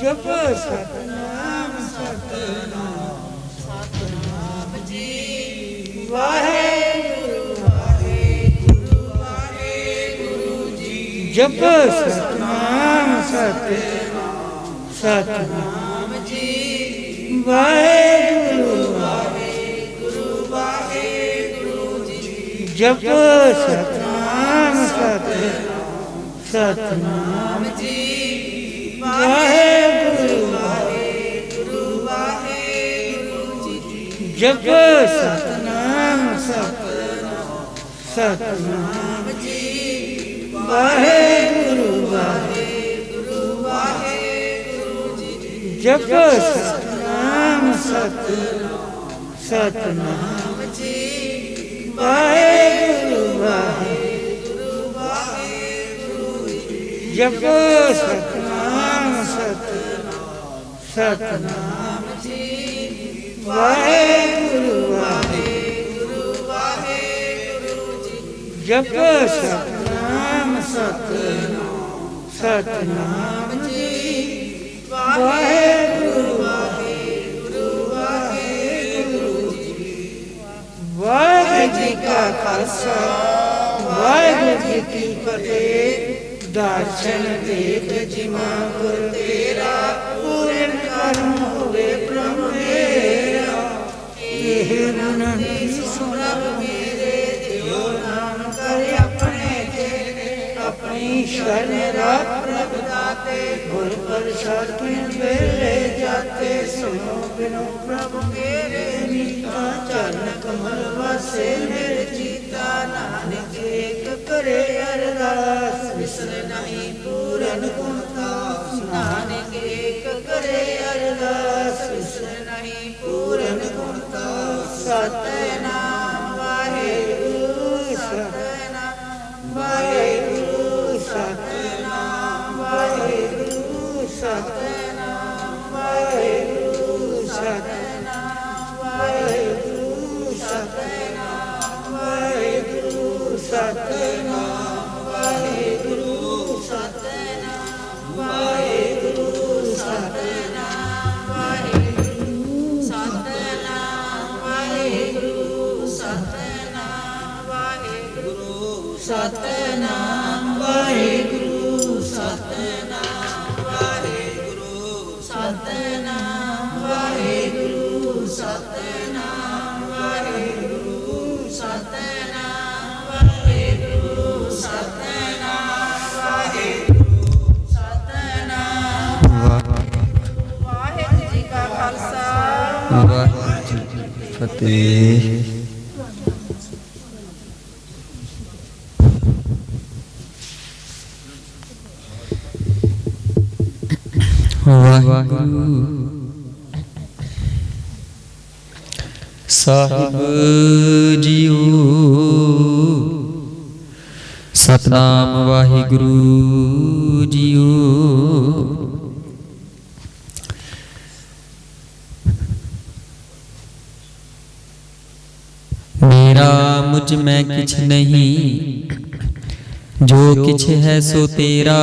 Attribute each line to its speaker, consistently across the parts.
Speaker 1: ਜਪ ਸਤਨਾਮ ਸਤਨਾਮ ਸਤਨਾਮ ਜੀ। ਵਾਹਿਗੁਰੂ ਵਾਹਿਗੁਰੂ ਵਾਹਿਗੁਰੂ ਜੀ। ਜਪ ਸਤਨਾਮ ਸਤਨਾਮ ਸਤਨਾਮ ਜੀ। ਵਾਹਿਗੁਰੂ ਵਾਹਿਗੁਰੂ ਵਾਹਿਗੁਰੂ ਜੀ। ਜਪ ਸਤਨਾਮ ਸਤਨਾਮ ਸਤਨਾਮ ਜੀ। ਵਾਹਿਗੁਰੂ ਵਾਹਿਗੁਰੂ ਵਾਹਿਗੁਰੂ ਜੀ। ਜਪ ਸਤਨਾਮ ਸਤਨਾਮ ਸਤਨਾਮ ਜੀ। ਵਾਹਿਗੁਰੂ ਵਾਹਿਗੁਰੂ ਵਾਹਿਗੁਰੂ ਜੀ। ਜਪ ਸਤਨਾਮ ਸਤਨਾਮ ਸਤਨਾਮ ਜੀ। ਵਾਹਿਗੁਰੂ ਵਾਹਿਗੁਰੂ ਵਾਹਿਗੁਰੂ ਜੀ। ਜਪ ਸਤਨਾਮ ਸਤਨਾਮ ਸਤਨਾਮ ਜੀ। ਵਾਹਿਗੁਰੂ ਵਾਹਿਗੁਰੂ ਵਾਹਿਗੁਰੂ ਜੀ। ਜਪ ਸਤਨਾਮ ਸਤਨਾਮ ਸਤਨਾਮ ਜੀ। ਵਾਹਿਗੁਰੂ ਵਾਹਿਗੁਰੂ ਵਾਹਿਗੁਰੂ ਜੀ। ਵਾਹਿਗੁਰੂ ਜੀ ਕਾ ਖਾਲਸਾ ਵਾਹਿਗੁਰੂ ਜੀ ਕੀ ਫਤਿਹ। ਦਰਸ਼ਨ ਦੇਖ ਜਿਮਾ ਗੁਰ ਤੇਰਾ ਪੂਰਨ ਕਰਮ ਹੋਵੇ ਪ੍ਰਭ ਮੇਰਾ। ਇਹ ਮਨ ਦੀ ਸੁਰਭ ਮੇਰੇ ਦਿਓ ਨਾਮ ਕਰ ਆਪਣੇ ਤੇਰੇ। ਆਪਣੀ ਸ਼ਰਨ ਰਾਤ ਪ੍ਰਭ ਦਾਤੇ ਗੁਰ ਪ੍ਰਸਾਦ ਕੇ ਵੇਲੇ ਜਾਤੇ। ਸੁਨੋ ਬਿਨੋ ਪ੍ਰਭ ਮੇਰੇ ਨੀਤਾ ਚਰਨ ਕਮਲ ਵਾਸੇ ਮੇਰੇ ਚੀਤਾ। ਨਾਨਕ ਏਕ ਕਰੇ ਅਰਦਾਸ ਵਿਸਰ ਨਹੀਂ ਪੂਰਨ ਗੁਣਤਾ। ਨਾਨਕ ਏਕ ਕਰੇ ਅਰਦਾਸ ਵਿਸਰ ਨਹੀਂ ਪੂਰਨ ਗੁਣਤਾ। ਸਤਿਨਾਮ ਵਾਹਿਗੁਰੂ ਸਤਿਨਾਮ ਵਾਹਿਗੁਰੂ ਸਤਿਨਾਮ ਵਾਹਿਗੁਰੂ ਸਤਿਨਾਮ ਵਾਹਿਗੁਰੂ ਸਤਿਨਾਮ ਵਾਹਿਗੁਰੂ ਸਤਿਨਾਮ ਵਾਹਿਗੁਰੂ ਸਤਿਨਾਮ ਵਾਹਿਗੁਰੂ ਸਤਿਨਾਮ ਵਾਹਿਗੁਰੂ ਸਤਿਨਾਮ ਵਾਹਿਗੁਰੂ ਸਤਿਨਾਮ ਵਾਹਿਗੁਰੂ ਸਤਿਨਾਮ ਵਾਹਿਗੁਰੂ ਸਤਿਨਾਮ ਵਾਹਿਗੁਰੂ ਸਤਿਨਾਮ ਵਾਹਿਗੁਰੂ ਸਤਿਨਾਮ ਵਾਹਿਗੁਰੂ ਸਤਿਨਾਮ ਵਾਹਿਗੁਰੂ ਸਤਿਨਾਮ ਵਾਹਿਗੁਰੂ ਸਤਿਨਾਮ ਵਾਹਿਗੁਰੂ ਸਤਿਨਾਮ ਵਾਹਿਗੁਰੂ ਜੀ ਕਾ ਖਾਲਸਾ ਵਾਹਿਗੁਰੂ ਜੀ ਕੀ ਫਤਿਹ। ਵਾਹਿਗੁਰੂ ਸਾਹਿਬ ਜੀਓ। ਸਤਨਾਮ ਵਾਹਿਗੁਰੂ ਜੀਓ। मेरा मुझ में किछ नहीं, जो किछ है सो तेरा।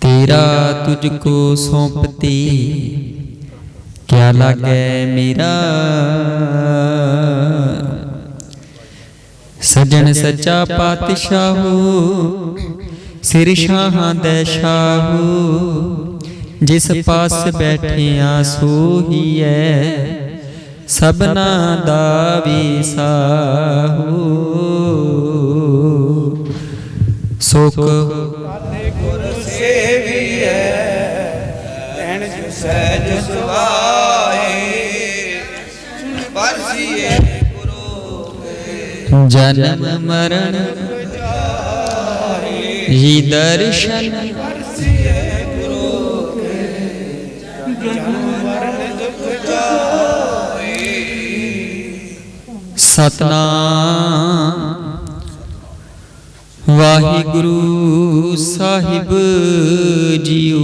Speaker 1: तेरा तुझको सौंपते क्या लागे मेरा। सजन सच्चा पातशाहो सिर शाहां दे शाहो। जिस पास बैठिया सोही है सबना दा विसाहो। सुख गुर सेविए तैन सहज सुभाए। बरसिए गुरु जन्म मरण ही दर्शन। सतनाम वाहिगुरु साहिब जीओ।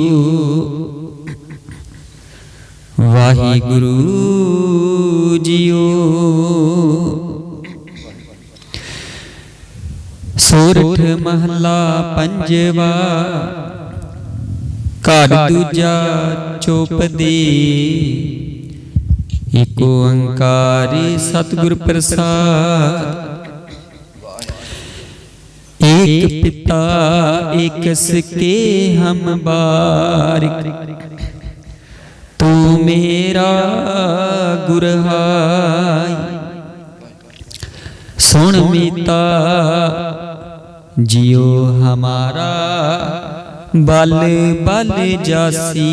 Speaker 1: वाहिगुरु जीओ। सोरठ महला पंजवा ਘਰ ਦੂਜਾ ਚੌਪਦੀ, ਏਕ ਓੰਕਾਰ ਸਤਿਗੁਰ ਪ੍ਰਸਾਦ। एक पिता एक सके हम बारिक, तू मेरा गुरहाई। सुन मीता जियो हमारा बल बल जासी,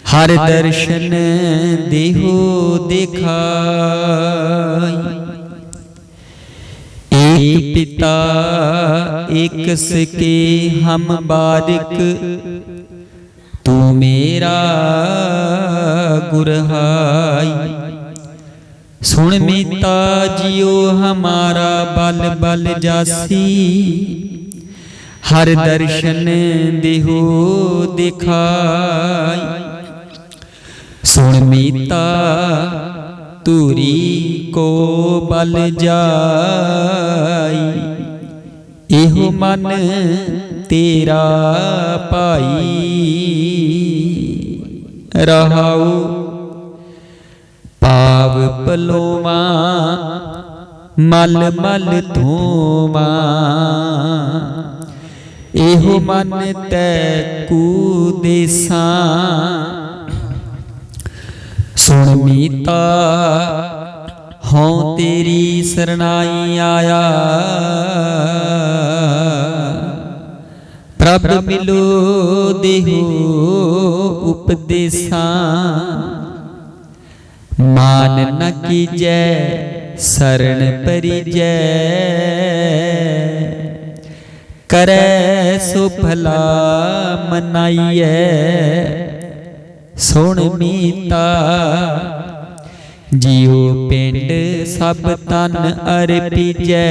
Speaker 1: हर दर्शन देहो दिखाई। एक पिता एक सके हम बारिक, तू मेरा गुरहाई। सुन मीता जियो हमारा बल बल जासी, हर दर्शन देहो दिखाई। सुन मीता तूरी को बल जाई, एहो मन तेरा पाई। रहाऊ पाव पलोमा मल मल धोमा, एहो मन तै कूदेसा। सुन मीता हों तेरी सरनाई आया, प्रभ मिलो देहो उपदेसा। मान न कीजै शरण परिजै, करै सो भला मनाइए। सुन मीता जियो पिंड सब तन अर्पिजै,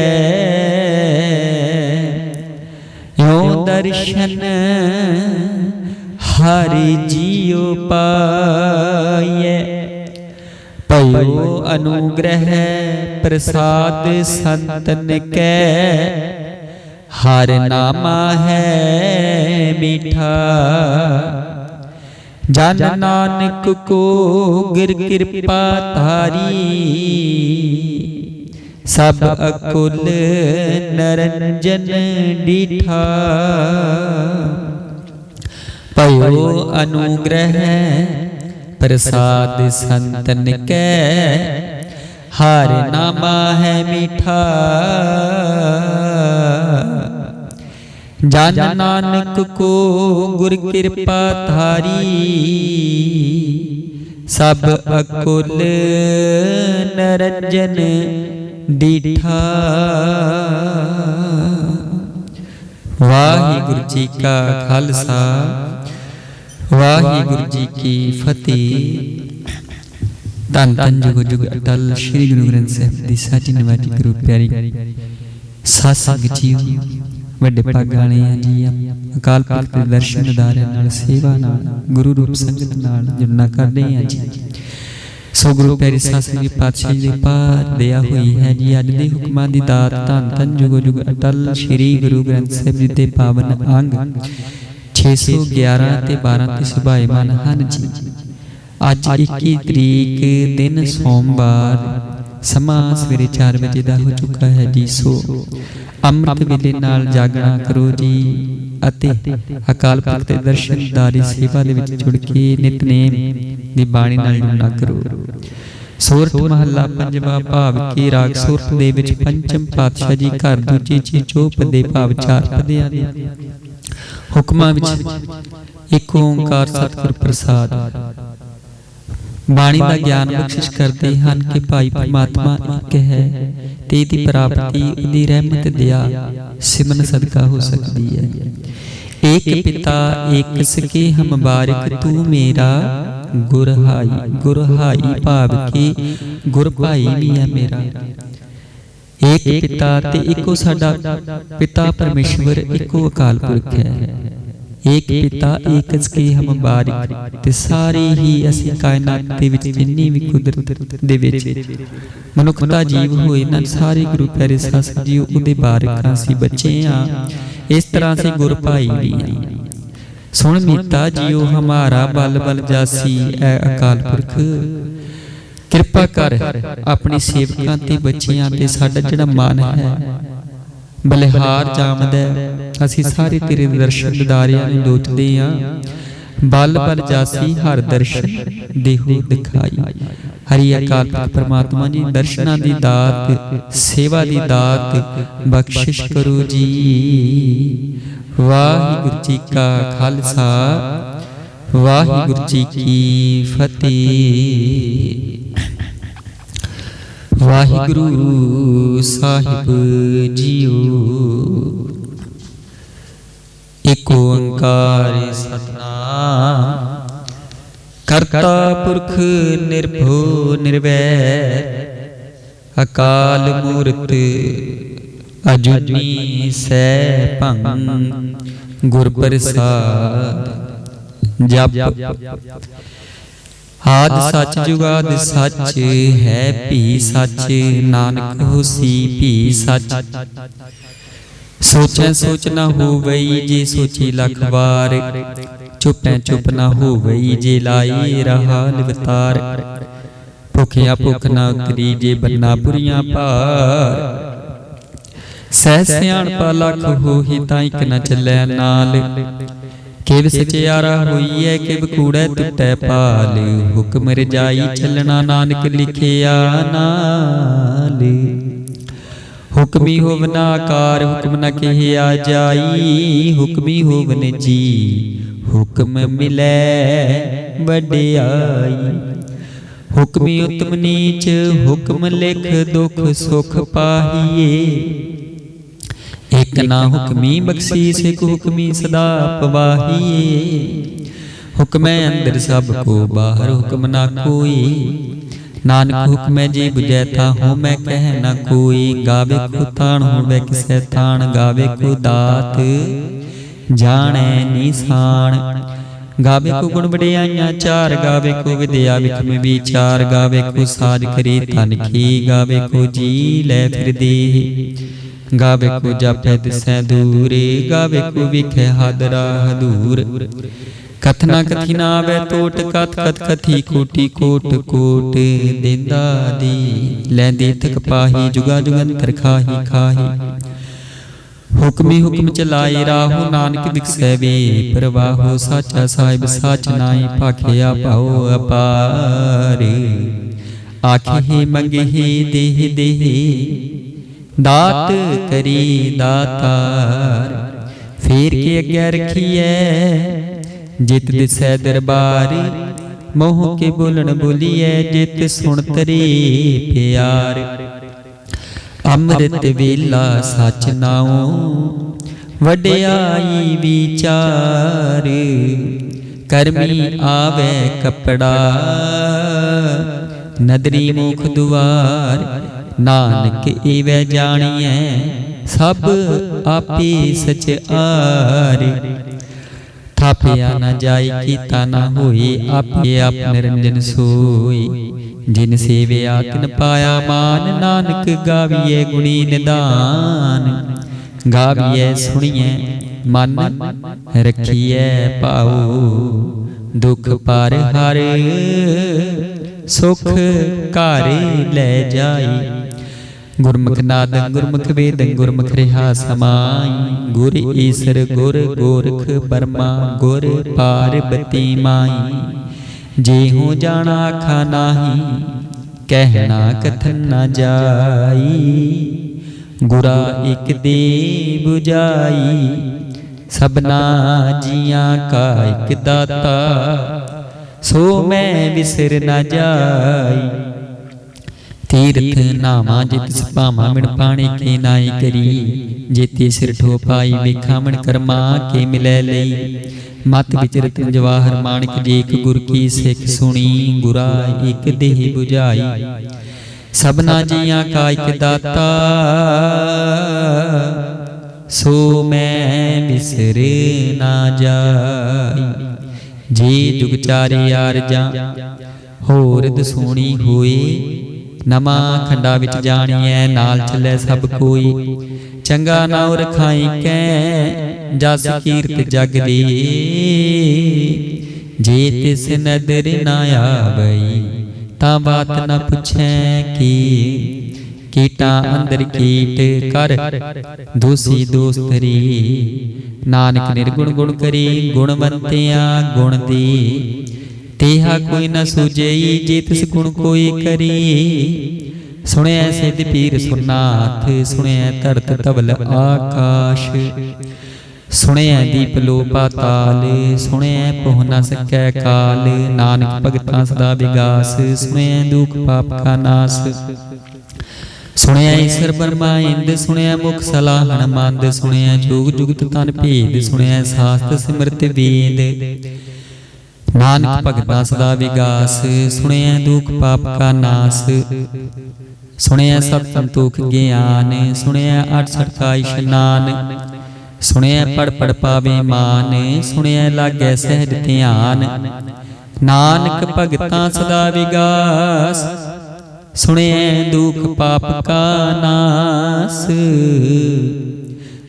Speaker 1: यों दर्शन हरि जियो पाइए। भयो अनुग्रह प्रसाद संतन कै, हर नामा है मीठा। जन नानक को गिर कृपा धारी, सब अकुल नरंजन डीठा। भयो अनुग्रह प्रसाद संतन कै, हर नामा है मीठा। जन नानक को गुर कृपा धारी, सब अकुल नरंजन डीठा। वाहिगुरु जी का खालसा, वाहिगुरु जी की फतेह। धन धन जुग जुग अटल श्री गुरु ग्रंथ साहिब दी साची नवाजी गुरु प्यारी साध संगत जीओ, ਵੱਡੇ ਭਾਗਾਂ ਵਾਲਿਆਂ ਜੀ। ਅਕਾਲ ਪੁਰਖ ਦੇ ਦਰਸ਼ਨ ਦਿਦਾਰਿਆਂ ਨਾਲ, ਸੇਵਾ ਨਾਲ, ਗੁਰੂ ਰੂਪ ਸੰਗਤ ਨਾਲ ਜੁੜਨਾ ਕਰਦੇ ਹਾਂ ਜੀ। ਸੋ ਗੁਰੂ ਪਿਆਰੀ ਸਾਧ ਸੰਗਤ ਜੀ ਪਾਤਸ਼ਾਹ ਜੀ ਦੇ ਪਾਰ ਦਇਆ ਹੋਈ ਹੈ ਜੀ। ਅੱਜ ਦੇ ਹੁਕਮਾਂ ਦੀ ਦਾਤ ਧੰਨ ਧੰਨ ਜੁਗੋ ਜੁਗ ਅਟਲ ਸ੍ਰੀ ਗੁਰੂ ਗ੍ਰੰਥ ਸਾਹਿਬ ਜੀ ਦੇ ਪਾਵਨ ਅੰਗ 611 ਤੇ 12 ਤੇ ਸੁਭਾਏਮਾਨ ਹਨ ਜੀ। ਅੱਜ 21 ਤਰੀਕ ਦਿਨ ਸੋਮਵਾਰ, ਸਮਾਂ ਸਵੇਰੇ 4 ਵਜੇ ਦਾ ਹੋ ਚੁੱਕਾ ਹੈ ਜੀ। ਸੋ ਅੰਮ੍ਰਿਤ ਵੇਲੇ ਨਾਲ ਜਾਗਣਾ ਕਰੋ ਜੀ, ਅਤੇ ਅਕਾਲ ਪੁਰਖ ਦੇ ਦਰਸ਼ਨ ਦਿਦਾਰੀ ਸੇਵਾ ਦੇ ਵਿੱਚ ਜੁੜ ਕੇ ਨਿਤਨੇਮ ਦੀ ਬਾਣੀ ਨਾਲ ਜੁੜਨਾ ਕਰੋ। ਸੋਰਠ ਮਹੱਲਾ ਪੰਜਵਾਂ, ਭਾਵ ਕੀ ਰਾਗ ਸੋਰਠ ਦੇ ਵਿੱਚ ਪੰਚਮ ਪਾਤਸ਼ਾਹ ਜੀ ਘਰ ਦੂਜੀ ਚੀ ਚੋਪ ਦੇ ਭਾਵ 4 ਪਦਿਆਂ ਦੇ ਹੁਕਮਾਂ ਵਿੱਚ ਇੱਕ ਓੰਕਾਰ ਸਤਿਗੁਰ ਪ੍ਰਸਾਦ ਬਾਣੀ ਦਾ ਗਿਆਨ ਬਖਸ਼ਿਸ਼ ਕਰਦੇ ਹਨ ਕਿ ਭਾਈ ਪਰਮਾਤਮਾ ਇੱਕ ਹੈ ਤੇ ਇਹਦੀ ਪ੍ਰਾਪਤੀ ਉਹਦੀ ਰਹਿਮਤ ਦਇਆ ਸਿਮਰਨ ਸਦਕਾ ਹੋ ਸਕਦੀ ਹੈ। ਏਕ ਪਿਤਾ ਏਕ ਸਕੇ ਹਮ ਬਾਰਿਕ, ਤੂੰ ਮੇਰਾ ਗੁਰਹਾਈ। ਗੁਰਹਾਈ ਭਾਵ ਕਿ ਗੁਰ ਭਾਈ ਵੀ ਹੈ ਮੇਰਾ। ਏਕ ਪਿਤਾ ਤੇ ਇੱਕੋ ਸਾਡਾ ਪਿਤਾ ਪਰਮੇਸ਼ਵਰ, ਇੱਕੋ ਅਕਾਲ ਪੁਰਖ ਹੈ। ਏਕ ਪਿਤਾ ਏਕ ਸਕੇ ਹਮ ਬਾਰਿਕ, ਤੇ ਸਾਰੇ ਹੀ ਅਸੀਂ ਕਾਇਨਾਤ ਦੇ ਵਿੱਚ ਜਿੰਨੀ ਵੀ ਕੁਦਰਤ ਦੇ ਵਿੱਚ ਮਨੁੱਖਤਾ ਜੀਵ ਹੋਏ ਨਾ, ਸਾਰੇ ਗੁਰੂ ਪਿਆਰੇ ਸਾਧ ਸੰਗਤ ਜੀ ਉਹਦੇ ਬਾਰਿਕਾਂ ਅਸੀਂ ਬੱਚੇ ਹਾਂ। ਇਸ ਤਰ੍ਹਾਂ ਅਸੀਂ ਗੁਰ ਭਾਈ ਵੀ ਹਾਂ। सुन मीता जियो हमारा बल बल जासी, ऐ अकाल पुरख किरपा कर अपनी सेवकां ते बच्चियां ते साडा जिहड़ा मन है बलिहार जामदा, असीं सारे तेरे दर्शन दिदारियां नूं लोचदे हां। बल बल जासी हर दर्शन देहो दिखाई। हरि अकाल पुरख परमात्मा जी दर्शनां दी दात, सेवा दी दात बख्शिश करो जी। वाहिगुरू जी का खालसा, वाहिगुरू जी की फतेह। वाहिगुरू साहिब जीओ। एक ओंकार सतनाम करता पुरख निर्भो निर्वैर, अकाल मूरत अजूनी सैभं गुर प्रसाद। जप आद सच जुगाद सच है भी सच, नानक होसी भी सच। सोचै सोच न होवई जे सोची लख बार, चुपै चुप न होवई जे लाई रहा निवतार। भुखिया भुख न उतरी जे बन्ना पुरियां पार, सह सियाणपा लख होही तां इक न चलै नाल। किव सचियारा होईए किव कूड़ै टुटै पाल, हुक्म रजाई चलना नानक लिखिया नाल। हुक्मी होवन आकार हुक्म न कहिया जाई, हुक्मी होवन जी हुक्म मिलै वड्याई। हुक्मी उत्तम नीच हुक्म लिख दुख सुख पाहिए, एक ना हुक्मी बख्शीस एक हुक्मी सदा पवाहिए। हुक्मै अंदर सब को बाहर हुक्म ना कोई, नानक हुक्मै जे बुझै था हूँ मैं कह न कोई। गावे को ताण होवे किसै ताण, गावे को दात जाने निशान। गावे को गुण वडियाइयां चार, गावे को विद्या विक्रम विचार। गावे को साज करे तन की, गावे को जी लै फिर दे। गावे को जापै दिसै दूर, गावे को विखै हद राह दूर। कथना कथी ना आवे टोट, कथ कथ कथी कोटि कोट कोट। देंदा दी लैंदी थक पाही, जुगा जुगंतर खाही खाही। हुक्मी हुक्म चलाए राहो, नानक दिखसै वे प्रवाहो। साचा साहिब साच नाई, भाखिया पाओ अपार। आखे हे मंगे हे देह देह, दात करी दातार। फेर के अग्गै रखिए जित दिसै दरबार, मोह के बोलन बोलिए जित सुन तरे प्यार। अमृत वेला सच नाओ वड्याई विचार, करमी आवे कपड़ा नदरी मुख दुआर। नानक एवै जानिए सब आपे सचआर, थापिया न जाय कीता न होए। आपे आप निरंजन सोई, जिन सेविया तिन पाया मान। नानक गाविए गुणी निदान, गाविए सुनिए मन रखिए पाओ। दुख पार हर सुख घर ले जाई। गुरमुख नाद गुरमुख वेद गुरमुख रिहा समाई। गुर ईसर गुर गोरख बर्मा गुर पार्वती माई। जेहू जाना आखा नाही, कहना कथन न जाई। गुरा एक दे बुझाई, सबना जिया का एक दाता। सो मैं विसर न जाई। तीर्थ नामा जित सपामा मिण पाणी के नाई करी। जेते सिर ठो पाई विखामण कर्मा के मिलै लई। मत विचरत जवाहर माणिक जेक गुर की सिख सुनी। गुरा एक देह बुझाई, सबना जिया का एक दाता। सो मैं विसर ना जाई। जे जुग चारे आरजा होर दसूणी होए। नमा खंडा विच जानिए नाल चलै सब कोई। चंगा नाउ रखाई कै जस कीरत जग दी जे तिस नदर ना आवई ता बात न पुछै की कीटा अंदर कीट कर दोषी दोस्तरी नानक निर्गुण गुण करी गुणवंतिया गुण दी तेहा कोई न सूझई जे तिस गुण कोई करी सुनया सिद्ध पीर सुरनाथ सुनया धरत धवल आकाश सुनया दीप लो पाताल सुनया पहुँ न सकै काल नानक भगतां सदा विगास सुनया दुख पाप का नाश सुनया ईश्वर ब्रह्मा इंद सुनया मुख सलाहन मंद सुनया जुग जुगत तन भेद सुनया शास्त्र सिमरत वेद नानक भगतां सदा विगास सुनया दुख पाप का नाश सुनया सत संतोख ज्ञान सुनया 68 का इशनान सुनया पढ़ पढ़ पावे मान सुनया लागै सहज ध्यान नानक भगतां सदा विगास सुनया दुख पाप का नाश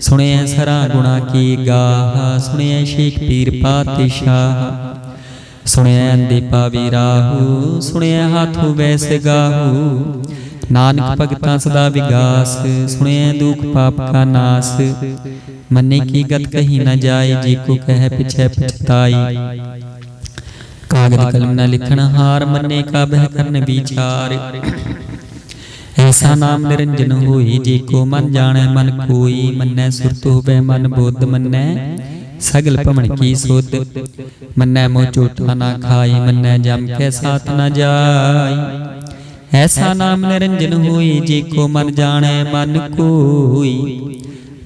Speaker 1: सुनया सरा गुणा की गाह सुनया शेख पीर पातशाह सुनया अंधे पावे राहु सुनया हाथों वैस गाहू नानक भगतां सदा विगास सुनया दुख पाप का नाश मन्ने की गत कही न जाए जी को कह पिछे पछताई कागज कलम न लिखन हार मन्ने का बह करन विचार ऐसा नाम निरंजन होई जी को मन जाने मन कोई मन्ने सुरत होवे मन बोध मन्ने सगल भमन की सुध मन्ने मोह चोटा ना खाई मन्ने जम के साथ न जाई ऐसा नाम निरंजन होई जी को मन जाने मन कोई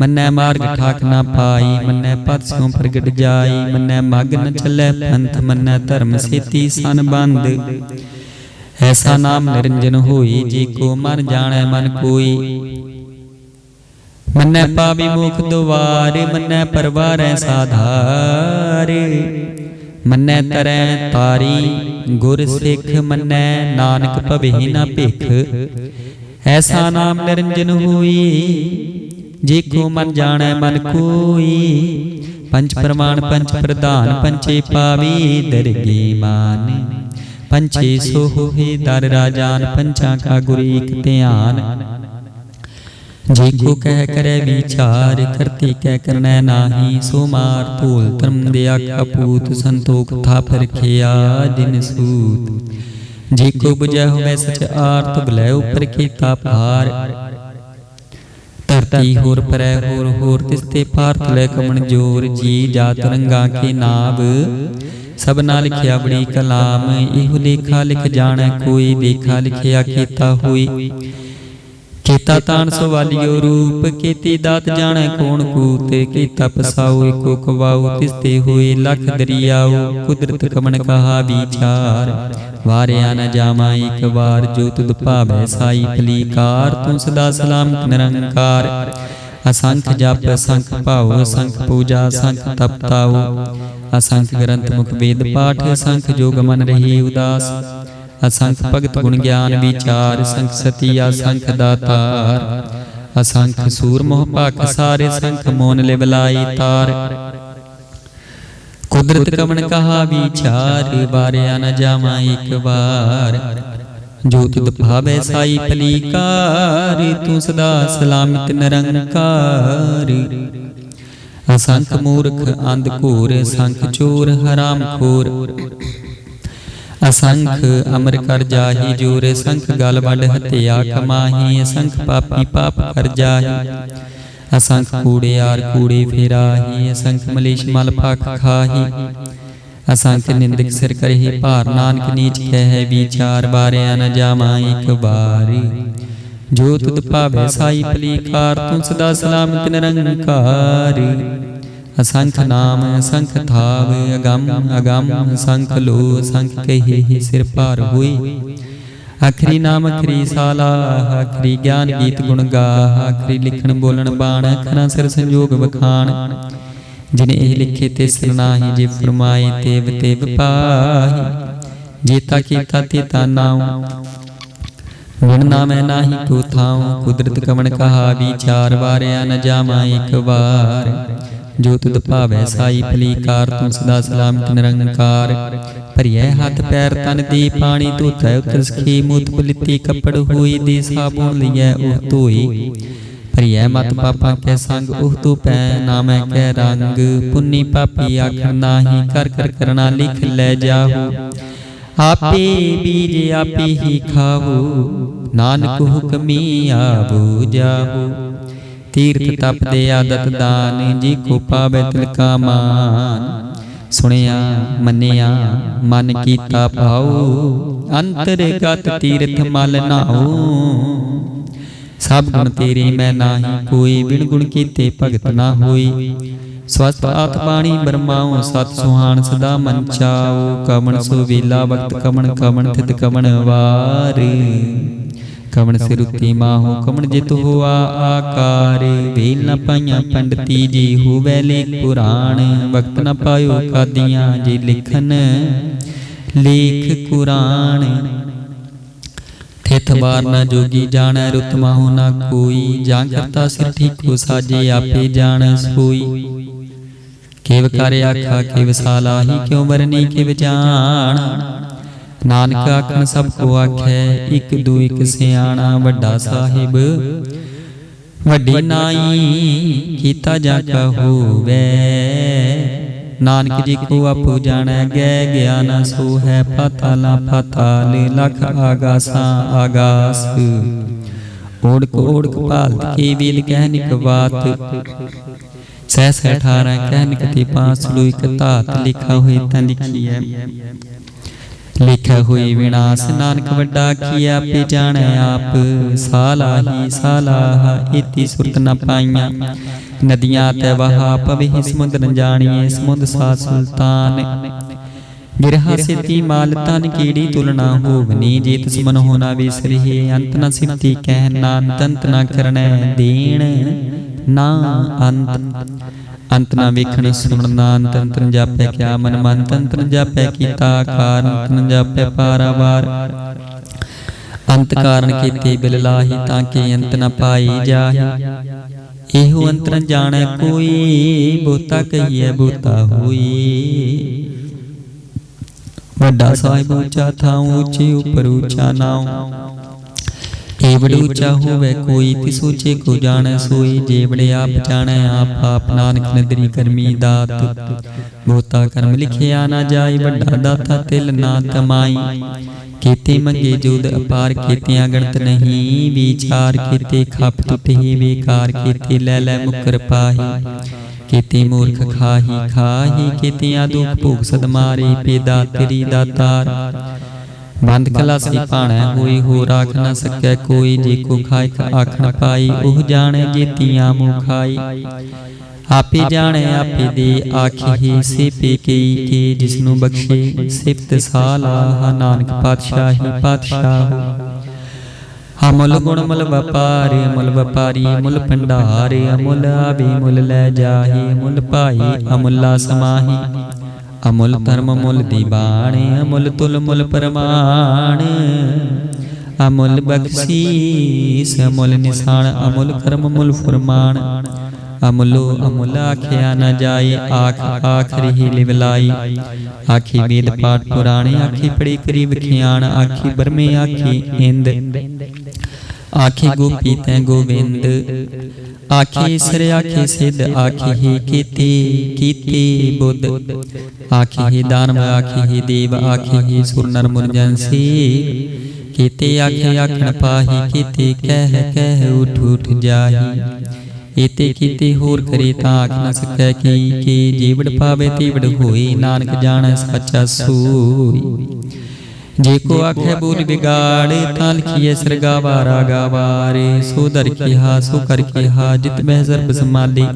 Speaker 1: मन्ने मार्ग ठाक ना पाई मन्ने पथ स्यों प्रगट जाई मन्ने मग न चले पंथ मन्ने धर्म सेती सन बंद ऐसा नाम निरंजन होई जी को मन जाने मन कोई मन्ने पावी मुख द्वार मन्ने परवार साधार मन्ने तरै तारी गुर सिख मन्ने नानक भवे न भिख ऐसा नाम निरंजन होई जे को मन जाने मन कोई पंच प्रमाण पंच प्रधान पंचे पावी दरगे मान पंचे सोहे दर राजान पंचा का गुर एक ध्यान जे को कह करे विचार करते कह करना नाही सो मार धूल धर्म दिया कपूत संतोख था परखिया दिन सूत जे को बुझै होवे सच आर्त भलै ऊपर कीता पार धरती होर परै होर तिसते पार तलै कमन जोर जी जात रंगा के नाव सबना लिखिया बड़ी कलाम इहो लेखा लिख जाने कोई देखा लिखिया कीता होई केता तान सवालियो रूप केती दात जाने कौन कूत केता पसाओ एको कवाओ तिसते हुए लख दरियाओ कुदरत कमन कहा विचार वारिया न जामा एक बार जो तुद पावै साई फलीकार तू सदा सलामत निरंकार असंख्य जप असंख्य पाओ असंख्य पूजा असंख्य तपताओ असंख्य ग्रंथ मुख वेद पाठ असंख्य जोग मन रही उदास असंख्य भगत गुण ज्ञान विचार असंख्य सती असंख्य दातार असंख्य सूर मोह पाक सारे असंख्य मोन ले बलाई तार कुदरत कमन कहा विचार बारिया न जामा एक बार जो तुद भावै साई फलीकार तू सदा सलामत निरंकार असंख्य मूर्ख अंधकोर असंख्य चोर हराम खोर असंख्य अमर कर जाही जोर असंख्य गल वड हत्या कमाही असंख्य पापी पाप कर जाही असंख्य कूड़े यार कूड़े फेराही असंख्य मलेश मल पाक खाही असंख्य निंदक सिर करही भार नानक नीच कह विचार बारे न जामा एक बार जो तुद पावै साई फलीकार तू सदा सलामत निरंकार असंख्य नाम असंख्य थाव अगम अगम असंख्य लो असंख्य कहे सिर पार हुई आखरी नाम आखरी साला आखरी ज्ञान गीत गुण गा आखरी लिखन बोलन बाण अखरा सिर संयोग बखान जिने एह लिखे ते सरनाही जे फरमाए तेव तेव पाही जेता कीता तेता नाउ गुण नामै नाहि को थाऊं, कुदरत कवण कहा विचार, वारिया न जामा एक बार। जो तुद भावै साई फलीकार, तुम सदा सलामत निरंकार। भरियै हाथ पैर तन दे पानी, धोतै उतर सखी मूत पलिती कपड़ होई, दे साबुन लियै ओह धोई। भरियै मत पापा कै संग ओह तो पै, नामै कै रंग। पुन्नी पापी आखण नाहि, कर कर करना लिख लै जाहु। आपे बीज आपे ही खाहु, नानक हुक्मी आबू जाहु। तीर्थ तप दे आदत दान, जी को पावै तिल का मान। सुनिया मनिया मन कीता भाऊ, अंतरगत तीर्थ मल नाऊ। सब गुण तेरे मैं नाही कोई, बिन गुण कीते भगत ना होई। स्वस्थ आत बाणी बरमाऊं, सत सुहान सदा मन चाओ। कवण सो वेला वक्त कवण, कवण थित कवण वार। कवण सिर उत्ती माहो, कवण जित हुआ आकार। वेल न पाइया पंडती जी, होवै लेख पुराण। वक्त न पायो कादियां, जी लिखन लेख कुरान। थित बार न जोगी जानै, रुत माहो ना कोई। जां करता सिर ठीको साजे, आपे जान सोई। केव कार्य आखा केव सालाही, क्यों बरनी केव जान। नानक आखन सब को आखै, इक दू इक सियाणा। वड्डा साहिब वड्डी नाई, कीता जाका होवै। नानक जी को आपू जानै, गै गया न सो है। पाताला पाताल, लख आगासा आगास। ओढ़क ओढ़क भालत के वेल कहनिक बात। सह सह 18 कहनिक ते 5 लोक धात। लिखा हुई तां लिखी है, लिखा हुई विनाश। नानक वड्डा किया आपे जानै आप। सालाही सालाह इति सुरत न पाइया, नदियां तै वहा पवे समुद्र न जानिए। समुद्र सा सुल्तान, बिरहा सिद्धि माल तन कीड़ी तुलना होवनी। जेत सुमन होना विसरिए, अंत न सिद्धि कहना। अंत न करनै देण ना अंत। अंत न वेखण सुनना, अंत अंत न जापै क्या मन मन। अंत न जापै कीता आकार, अंत न जापै पारावार। अंत कारण कीते बिल लाही, ताके अंत न पाई जाहि। एहो अंत न जानै कोई, बोता कहिए बोता होई। वड्डा साहिब ऊंचा थाऊं, ऊंचे उपर ऊंचा नाऊं। एवड़ ऊंचा होवे कोई, तिस ऊंचे को जानै सोई। जेवड़े आप जानै आप आप, नानक नदरी करमी दात। बहुता कर्म लिखिया ना जाई, वड्डा दाता तिल ना तमाई। केते मंगे जोद अपार, केतियां गणत नहीं विचार। केते खप टुटे बेकार, केते लै लै मुकर पाही। केते मूर्ख खाही खाही, केतियां दुख भोग सद मारे। पेदा तेरी दातार, बंद कलासी भाणै होई, हो राख न सकै कोई। जे को खाए आखण पाई, ओह जाने जेतियां मुँह खाई। आपे जाने आपे दे आखिए, से पे कई के जिसनु बख्शे। सिफत सालाह नानक पातशाही पातशाह। अमुल गुण मुल व्यापार, मुल व्यापारी मुल भंडार। अमुल आवे मुल लै जाहि, मुल पाई अमुला समाही। अमुल धर्म मुल दीवान, अमुल तुल मुल प्रमाण। अमुल बख्शीस अमुल निशान, अमुल कर्म मुल फुरमान। अमुलो अमुल आख्या न जाए, आख आखरी ही लिवलाई। आखी वेद पाठ पुराणे, आखी पढ़ी करी विख्यान। आखी बरमे आखी इंद, आखी गोपी तै गोविंद। आखी सर आखी सिद्ध, आखी ही कीती कीती बुद्ध। आखी ही दानव आखी ही देव, आखी ही सुर नर मुरजंसी। कीते आखे आखण पाही, कीते कह कह उठ उठ जाही। एते कीते होर करे तां आख न सकै की। जेवड़ पावे तेवड़ होई, नानक जाणै सच्चा सोई। जे को आखे बोल बिगाड़, तां लिखिए सरगावा रागावार। सो दर किहा सो कर किहा, जित बह सर्ब समाली।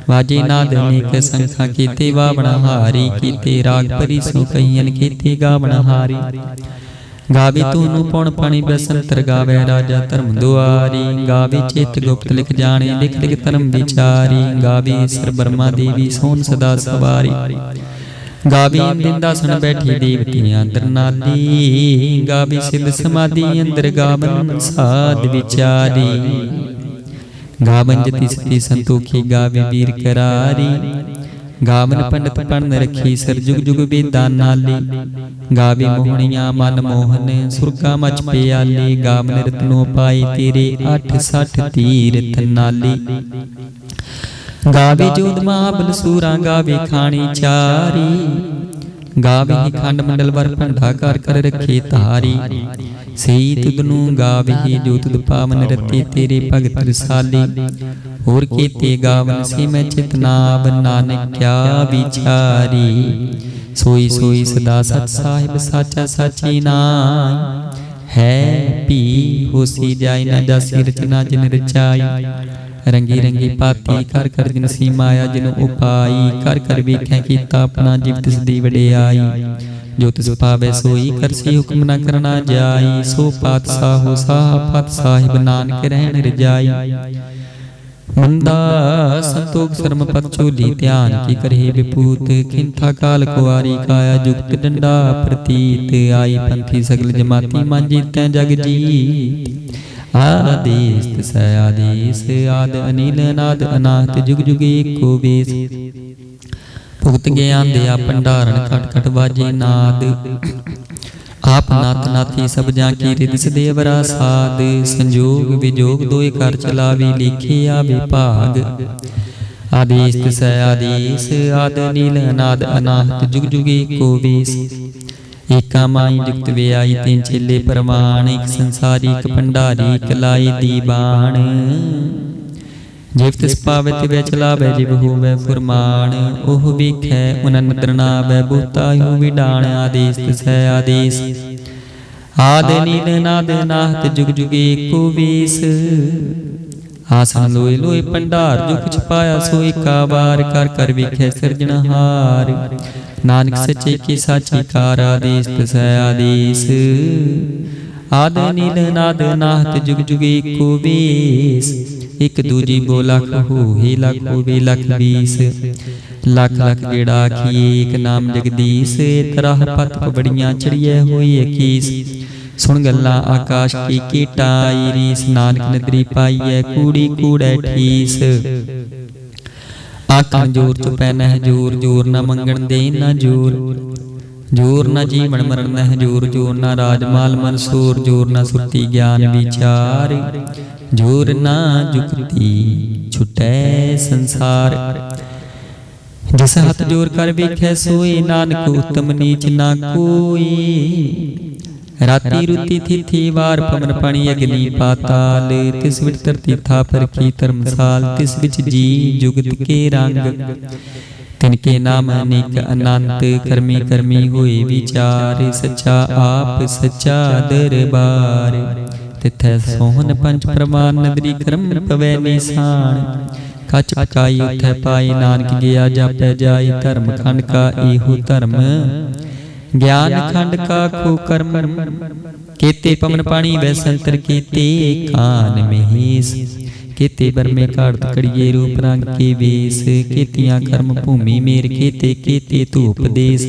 Speaker 1: वाजे नाद अनेक संखा, कीते वावण हारी। कीते राग परी सो कहियन, कीते गावण हारी। गावे तूनु पौण पाणी बसंतर, गावे राजा धर्म दुआरी। गावे चेत गुप्त लिख जाने, लिख लिख धर्म विचारी। गावे सर ब्रह्मा देवी सोन सदा सवारी। गावी बिंदासन बैठी देवतियां अंदर नाली, गावी सिद्ध समाधि अंदर गावन साध विचारी। गावन जति सती संतोखी गावे वीर करारी, गावन पंडित पढ़न रखी सर जुग जुग बेदा नाली। गावे मोहनिया मन मोहन सुरगा मच प्याली, गावन रत्नों पाई तेरे 8-60 तीरथ नाली। गावे जोध महाबल सूरा गावे खानी चारी, गावे ही खंड मंडल वर भंडा कर कर रखे तारी। सही तुदनु गावे ही जो तुद पावन रते तेरे भगत रसाली। और केते गावन से मैं चितनाव नानक क्या विचारी। सोई सोई सदा सत साहिब साचा साची नाय, है पी होसी जाय न जासी रचना जिन रचाई। रंगी रंगी पाती कर कर जिन सी माया जिन उपाई, कर कर वेख्या कीता अपना जीव तिस दी वडियाई। जो तिस पावे सोई करसी हुक्म न करना जाई, सो पातशाहो साह पत साहिब नानक रहन रजाई। मंदा संतोख शर्म पत चोली ध्यान की करे विपूत, खिंथा काल कुआरी काया जुक्त डंडा प्रतीत। आई पंथी सगल जमाती मांजी तै जग जीत। आदेश तसै आदेश आद अनिल अनाद अनाहत जुग जुग एको वेश। भुगत ज्ञान दया भंडारण खट खट बाजे नाद। आप नाथ नाथी सब जा की रिदिस देवरा साध। संजोग विजोग दोए कर चलावी लिखे आवे भाग। आदेश तसै आदेश आद अनिल अनाद अनाहत जुग जुग एको वेश। एका माई जुगत वे आई तीन चेले परवान, एक संसारी एक भंडारी एक लाई दीवान। जिव तिस पावे तिवै चलावै जिव होवै फुरमान, ओह वेखै उन नदर नावै बहुता हो विडाण। आदेश तसै आदेश आद नील नाद नाहत जुग जुग एको वेश। आसन लोए लोए भंडार जो कुछ पाया सो एका वार, कर कर वेखै सिरजनहार। नानक सच्चे की साची कार। आदेश तसै आदेश आद नील नाद नाहत जुग जुग एको वेश। एक दूजी बो लख हो हे लख होवे लख 20। लख लख गेड़ा आखिए एक नाम जगदीश। तरह पत पबड़ियां चढ़िए होई 21। सुन गल्ला आकाश की केटाई रीस, नानक नदरी पाईए कूड़ी कूड़े ठीस। आखन जोर चुपै नह जोर, जोर न मंगण दे न जोर। जोर न जीवन मरण नह जोर, जोर न राजमाल मनसूर। जोर न सुरती ज्ञान विचार, जोर न जुगती छुटै संसार। जिस हाथ जोर कर वेखै सोए, नानक उत्तम नीच ना कोई। राती रुती थी वार पवन पानी अग्नि पाताल। तिस विच धरती था परखी धर्मसाल, तिस विच जी जुगत के रंग। तिनके नाम अनेक अनंत, कर्मी कर्मी होए विचार। सच्चा आप सच्चा दरबार, तिथै सोहन पंच प्रमाण। नदरी कर्म पवै निशान, कच पकाई उठै पाए। नानक गया जापै जाए, धर्म खंड का एहो धर्म। ज्ञान खंड का खो कर्म, केते पवन पानी वै संतर। केते कान महेश, केते बरमे काढ़त कड़िए रूप रंग के वेश। केतियां कर्म भूमि मेर, केते केते धूप देश।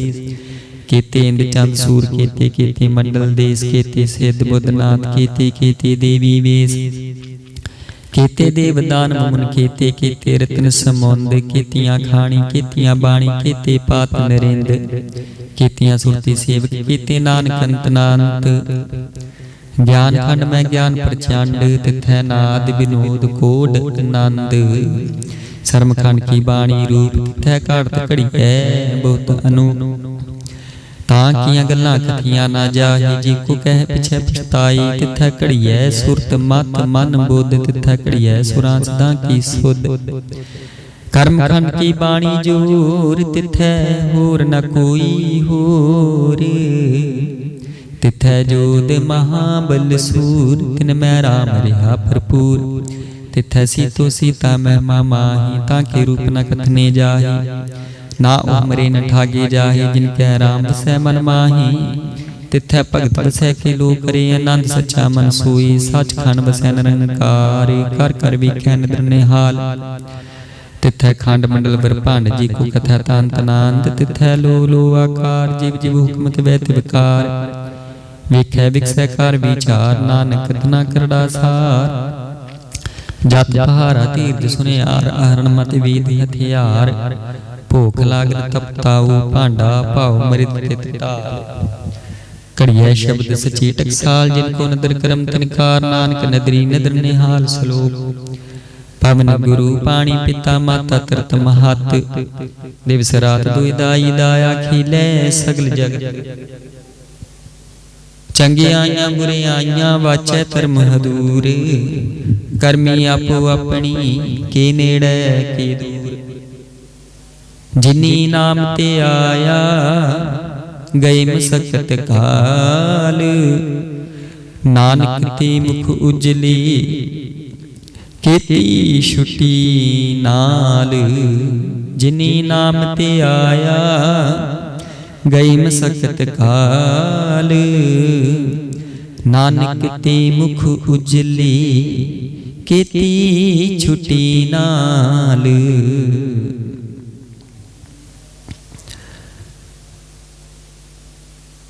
Speaker 1: केते इंद्र चंद सूर, केते केते मंडल देश। केते सिद्ध बुद्धनाथ, केते केते देवी वेश। केते देवदान मुन, केते केते रत्न समुंद। केतियां खाणी केतियां बाणी, केते पात नरेंद। केतियां सुरती सेवक, केते नानक अंतनांत। ज्ञान खंड में ज्ञान प्रचंड, तिथै नाद विनोद कोड नंद। शर्म खंड की बाणी रूप, तिथै काढ़त घड़िए बहुत अनूप। तां कियां गल्लां कथियां ना जाही, जी को कह पिछे पछताई। तिथै घड़िए सुरत मत मन बुध, तिथै घड़िए सुरां सदा की सुध। कर्म खंड की बाणी जोर, तिथै होर न कोई होर। तिथै जोध महाबल सूर, तिन मैं राम रहा भरपूर। तिथै सीतो सीता महिमा माही, ताके रूप न कथने जाही। ना उमरे न ठागे जाहे, जिनकै राम बसै मन माही। तिथै भगत बसै के लो करे, आनंद सच्चा मन सोई। सच खंड बसै निरंकार, कर कर वेखै निद्र निहाल। तिथै खंड मंडल ब्रह्मांड जी को कथा तांत आनंद तिथै लो लो आकार जीव जीव हुकमत वैत विकार वेखै विकसै कार विचार नानक तना करड़ा सार जप पहारा तीर्थ सुनियार आहरण मत वेद हथियार भूख लागत तपताऊ भांडा भाव मृत तित ताल कड़िया शब्द सची टकसाल जिनको नदर करम तनकार नानक नदरी नदर निहाल सलोक पवन गुरु पानी पिता माता तरत महत दिवस रात दुई दाई दाया खिले सगल जग चंगी आइया बुरे आइया वाचै धर्म हदूर करमी आपो अपनी के नेड़े के दूर जिनी नाम ते आया गए मसकत काल नानक ते मुख उजली केती छुटी नाल जिनी नाम ते आया गई मसकत काल नानक ते मुख उजली केती छुटी नाल।